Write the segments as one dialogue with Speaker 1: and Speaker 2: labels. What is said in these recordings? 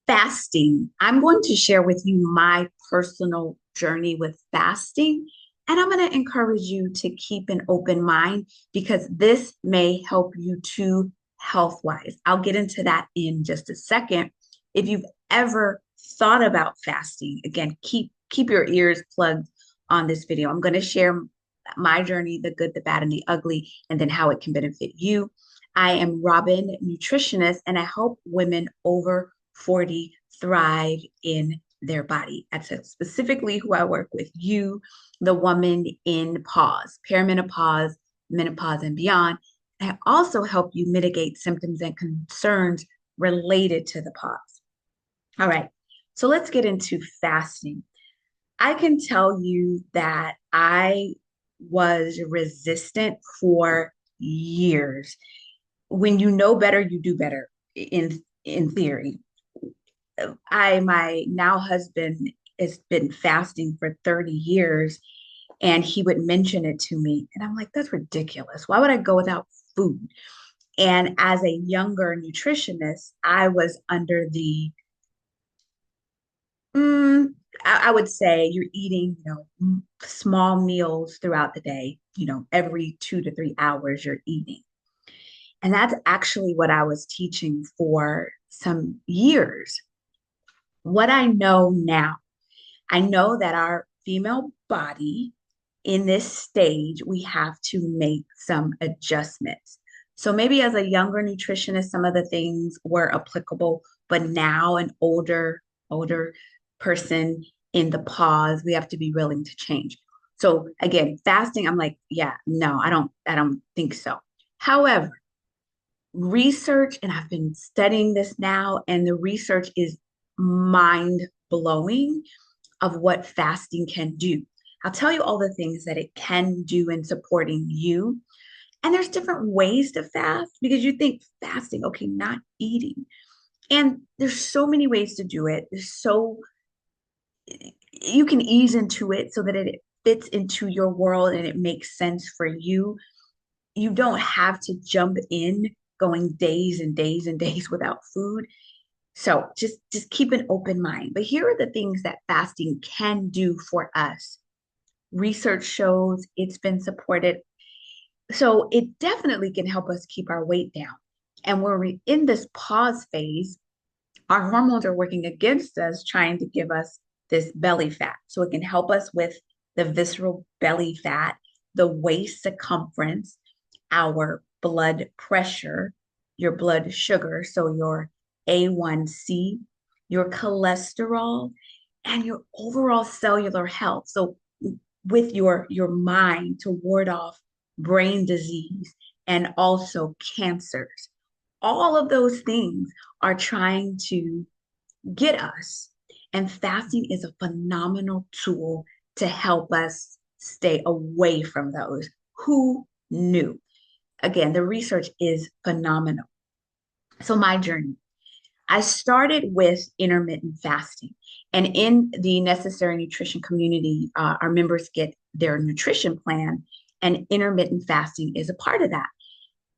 Speaker 1: Fasting. I'm going to share with you my personal journey with fasting, and I'm going to encourage you to keep an open mind because this may help you too health wise. I'll get into that in just a second. If you've ever thought about fasting, again, keep your ears plugged on this video. I'm going to share my journey, the good, the bad, and the ugly, and then how it can benefit you. I am Robin-Nutritionist, and I help women over 40 thrive in their body. That's specifically who I work with, you, the woman in pause, perimenopause, menopause, and beyond. I also help you mitigate symptoms and concerns related to the pause. All right, so let's get into fasting. I can tell you that I was resistant for years. When you know better, you do better in theory. My now husband has been fasting for 30 years and he would mention it to me and I'm like, that's ridiculous. Why would I go without food? And as a younger nutritionist, I was under the mm, I would say you're eating, small meals throughout the day, every 2 to 3 hours you're eating. And that's actually what I was teaching for some years. What I know now, I know that our female body in this stage, we have to make some adjustments. So maybe as a younger nutritionist, some of the things were applicable, but now an older person in the pause, we have to be willing to change. So again, fasting, I'm like, yeah, no, I don't think so. However, research, and I've been studying this now, and the research is mind blowing of what fasting can do. I'll tell you all the things that it can do in supporting you. And there's different ways to fast because you think fasting, okay, not eating. And there's so many ways to do it. There's so you can ease into it so that it fits into your world and it makes sense for you. You don't have to jump in going days and days and days without food. So just keep an open mind. But here are the things that fasting can do for us. Research shows it's been supported. So it definitely can help us keep our weight down. And when we're in this pause phase, our hormones are working against us, trying to give us this belly fat. So it can help us with the visceral belly fat, the waist circumference, our blood pressure, your blood sugar, so your A1C, your cholesterol, and your overall cellular health. So with your mind to ward off brain disease and also cancers. All of those things are trying to get us. And fasting is a phenomenal tool to help us stay away from those. Who knew? Again, the research is phenomenal. So, my journey, I started with intermittent fasting. And in the necessary nutrition community, our members get their nutrition plan, and intermittent fasting is a part of that.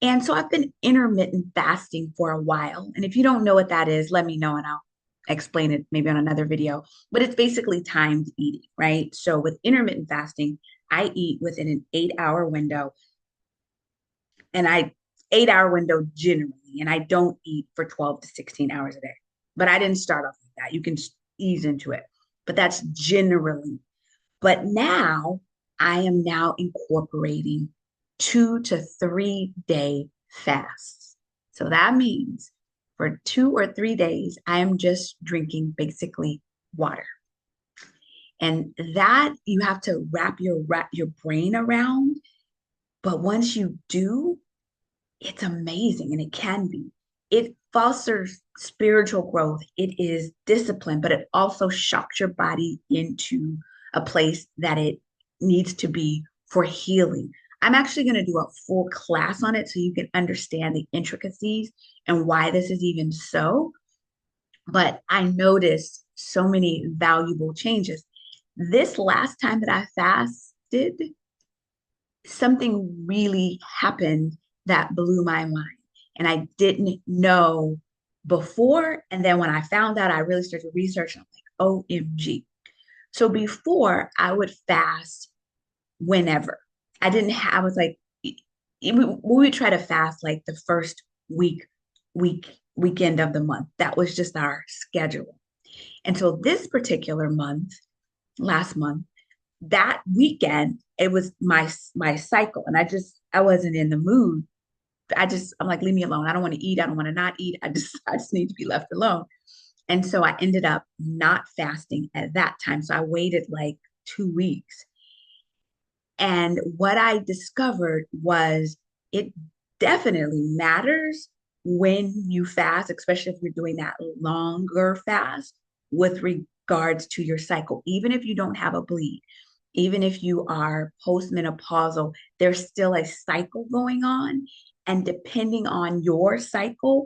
Speaker 1: And so I've been intermittent fasting for a while. And if you don't know what that is, let me know and I'll explain it maybe on another video. But it's basically timed eating, right? So with intermittent fasting, I eat within an 8 hour window and I 8 hour window generally, and I don't eat for 12 to 16 hours a day. But I didn't start off like that. You can ease into it, but that's generally. But now I am now incorporating 2 to 3 day fasts. So that means for 2 or 3 days, I am just drinking basically water. And that you have to wrap your brain around. But once you do, it's amazing and it can be. It fosters spiritual growth. It is discipline, but it also shocks your body into a place that it needs to be for healing. I'm actually going to do a full class on it so you can understand the intricacies and why this is even so. But I noticed so many valuable changes. This last time that I fasted, something really happened that blew my mind. And I didn't know before. And then when I found out, I really started researching. I'm like, OMG. So before I would fast whenever. I was like, we would try to fast like the first weekend of the month. That was just our schedule. And so this particular month, last month, that weekend, it was my cycle. And I wasn't in the mood. I'm like, leave me alone. I don't want to eat. I don't want to not eat. I just need to be left alone. And so I ended up not fasting at that time. So I waited like 2 weeks. And what I discovered was it definitely matters when you fast, especially if you're doing that longer fast with regards to your cycle. Even if you don't have a bleed, even if you are postmenopausal, there's still a cycle going on. And depending on your cycle,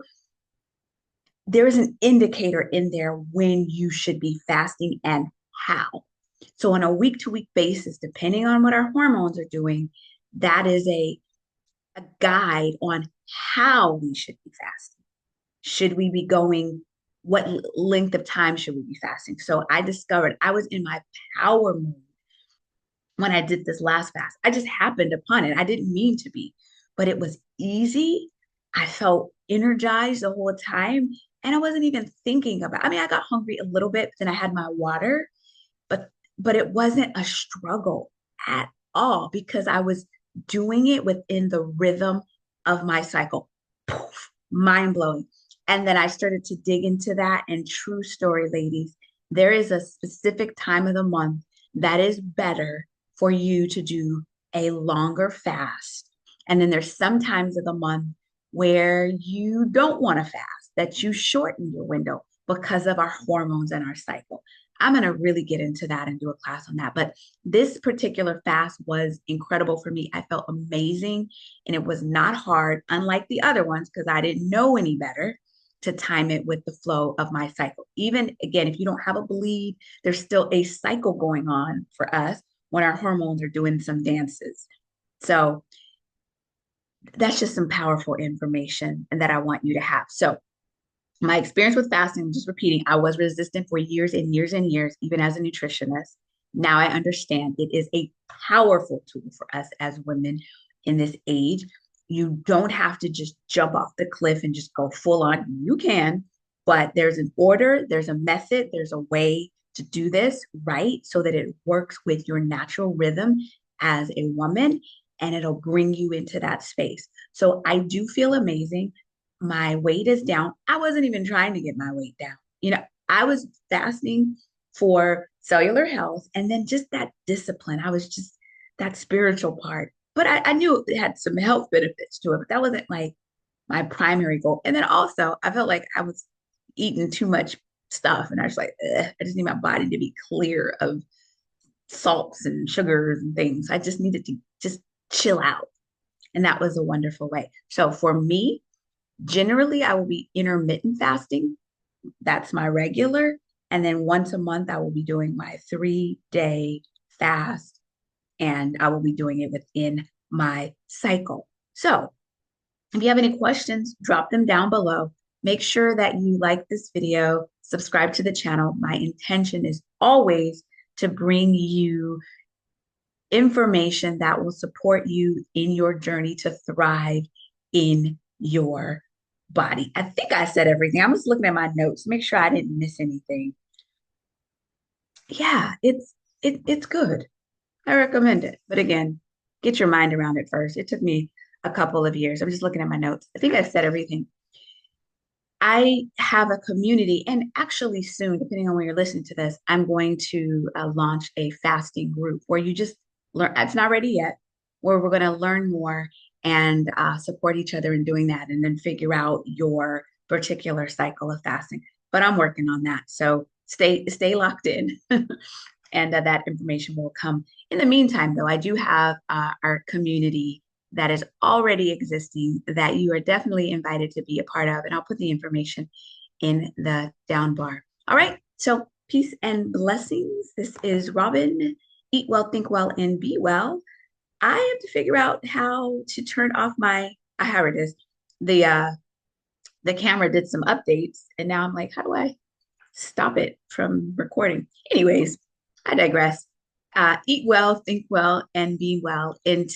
Speaker 1: there is an indicator in there when you should be fasting and how. So, on a week to week basis, depending on what our hormones are doing, that is a guide on how we should be fasting. Should we be going? What length of time should we be fasting? So, I discovered I was in my power mode when I did this last fast. I just happened upon it. I didn't mean to be, but it was easy. I felt energized the whole time. And I wasn't even thinking about, I mean, I got hungry a little bit, but then I had my water, but it wasn't a struggle at all because I was doing it within the rhythm of my cycle. Poof, mind blowing. And then I started to dig into that. And true story, ladies, there is a specific time of the month that is better for you to do a longer fast. And then there's some times of the month where you don't want to fast, that you shorten your window because of our hormones and our cycle. I'm going to really get into that and do a class on that. But this particular fast was incredible for me. I felt amazing and it was not hard, unlike the other ones, because I didn't know any better to time it with the flow of my cycle. Even again, if you don't have a bleed, there's still a cycle going on for us when our hormones are doing some dances. So that's just some powerful information and that I want you to have. So my experience with fasting, I'm just repeating, I was resistant for years and years and years, even as a nutritionist. Now I understand it is a powerful tool for us as women in this age. You don't have to just jump off the cliff and just go full on. You can, but there's an order, there's a method, there's a way to do this right so that it works with your natural rhythm as a woman and it'll bring you into that space. So I do feel amazing. My weight is down. I wasn't even trying to get my weight down. I was fasting for cellular health and then just that discipline. I was just that spiritual part. But I knew it had some health benefits to it, but that wasn't like my primary goal. And then also, I felt like I was eating too much stuff. And I was like, I just need my body to be clear of salts and sugars and things. I just needed to just chill out. And that was a wonderful way. So for me, generally, I will be intermittent fasting. That's my regular. And then once a month, I will be doing my 3-day fast, and I will be doing it within my cycle. So if you have any questions, drop them down below. Make sure that you like this video, subscribe to the channel. My intention is always to bring you information that will support you in your journey to thrive in your body. I think I said everything. I'm just looking at my notes, make sure I didn't miss anything. Yeah, it's good. I recommend it. But again, get your mind around it first. It took me a couple of years. I'm just looking at my notes. I think I said everything. I have a community, and actually soon, depending on when you're listening to this, I'm going to launch a fasting group where you just learn. It's not ready yet, where we're going to learn more and support each other in doing that, and then figure out your particular cycle of fasting. But I'm working on that, so stay locked in, and that information will come. In the meantime, though, I do have our community that is already existing that you are definitely invited to be a part of. And I'll put the information in the down bar. All right. So peace and blessings. This is Robin. Eat well, think well, and be well. I have to figure out how to turn off my, how it is, the the camera did some updates, and now I'm like, how do I stop it from recording? Anyways, I digress. Eat well, think well, and be well. Until